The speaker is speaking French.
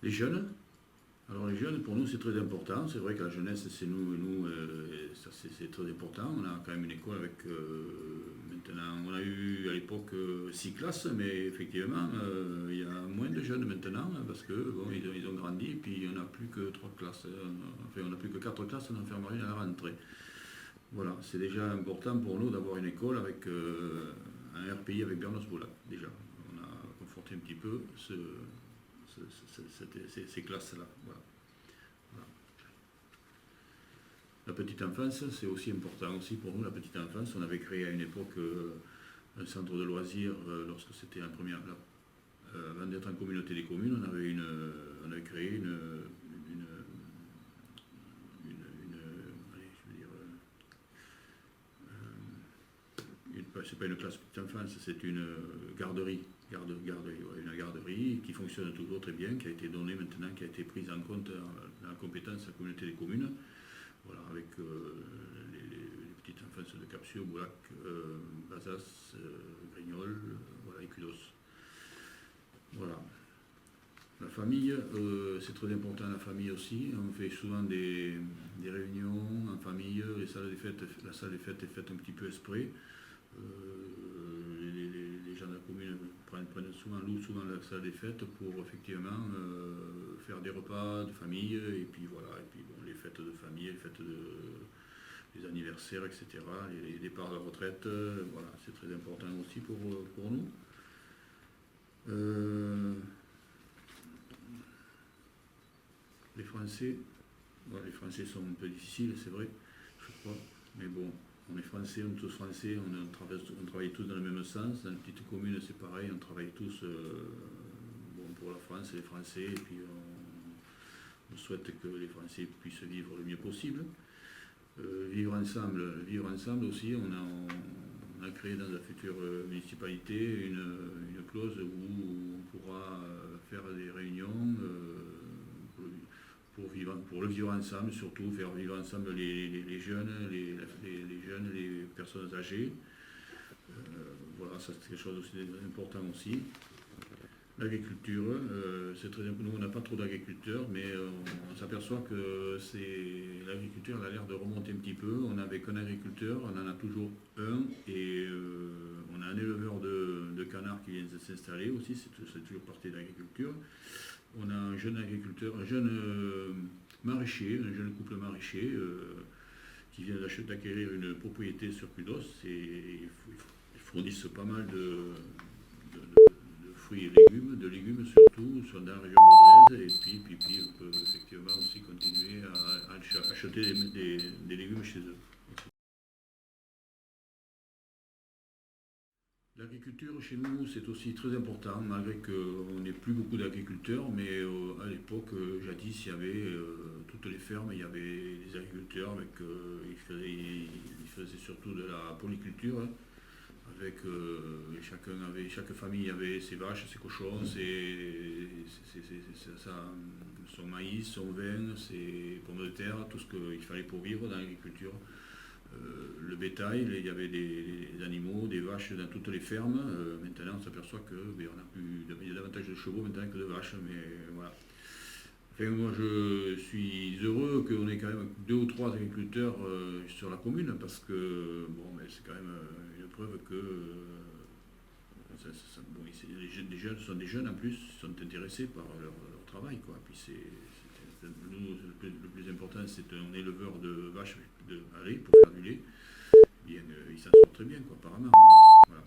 Les jeunes, alors les jeunes, pour nous, c'est très important. C'est vrai que la jeunesse, c'est ça, c'est très important. On a quand même une école avec, maintenant, on a eu à l'époque 6 classes, mais effectivement, il y a moins de jeunes maintenant, hein, parce que bon, ils ont grandi, et puis on n'a plus que 3 classes, enfin on n'a plus que 4 classes en infirmerie à la rentrée. Voilà, c'est déjà important pour nous d'avoir une école avec un RPI avec Bernos Boulac, déjà. On a conforté un petit peu ces classes-là. Voilà. Voilà. La petite enfance, c'est aussi important aussi pour nous, la petite enfance. On avait créé à une époque un centre de loisirs lorsque c'était en première. Avant d'être en communauté des communes, on avait créé allez, je veux dire, c'est pas une classe petite enfance, c'est une garderie. Une garderie qui fonctionne toujours très bien, qui a été donnée maintenant, qui a été prise en compte dans la compétence de la communauté des communes. Voilà, avec les petites enfances de Capsio, Boulac, Bazas, Grignol, voilà, et Cudos. Voilà. La famille, c'est très important la famille aussi. On fait souvent des réunions en famille. La salle des fêtes est faite un petit peu exprès. Les gens de la commune louent souvent la salle des fêtes pour effectivement faire des repas de famille et puis voilà, et puis bon, les fêtes de famille, les anniversaires, etc., les départs de retraite, voilà, c'est très important aussi pour nous. Euh, les Français, bon, les Français sont un peu difficiles, c'est vrai, je crois, mais bon, on est français, on est tous français, on travaille tous dans le même sens. Dans les petites communes, c'est pareil, on travaille tous bon, pour la France et les Français, et puis on souhaite que les Français puissent vivre le mieux possible. Vivre ensemble aussi, on a créé dans la future municipalité une clause où on pourra faire des réunions pour le vivre ensemble, surtout faire vivre ensemble les jeunes, les jeunes, les personnes âgées. Voilà, ça c'est quelque chose d'important aussi. L'agriculture, c'est très important. Nous, on n'a pas trop d'agriculteurs, mais on s'aperçoit que l'agriculture a l'air de remonter un petit peu. On n'avait qu'un agriculteur, on en a toujours un, et on a un éleveur de canards qui vient de s'installer aussi, c'est toujours partie de l'agriculture. On a un jeune agriculteur, un jeune maraîcher, un jeune couple maraîcher qui vient d'acquérir une propriété sur Cudos, et ils fournissent pas mal de fruits et légumes, de légumes surtout, soit dans la région bordelaise, et puis on peut effectivement aussi continuer à acheter des légumes chez eux. L'agriculture chez nous, c'est aussi très important, malgré qu'on n'ait plus beaucoup d'agriculteurs, mais à l'époque, jadis, il y avait toutes les fermes, il y avait des agriculteurs, ils faisaient surtout de la polyculture, hein, avec chaque famille avait ses vaches, ses cochons, son maïs, son vin, ses pommes de terre, tout ce qu'il fallait pour vivre dans l'agriculture. Le bétail, il y avait des animaux, des vaches dans toutes les fermes. Maintenant, on s'aperçoit il y a davantage de chevaux maintenant que de vaches, mais voilà. Enfin, moi, je suis heureux qu'on ait quand même 2 ou 3 agriculteurs sur la commune, parce que bon, mais c'est quand même une preuve que bon, les jeunes sont des jeunes en plus, sont intéressés par leur travail, quoi. Puis nous, le plus important, c'est un éleveur de vaches de allée pour faire du lait. Bien, ils s'en sortent très bien, quoi, apparemment. Voilà.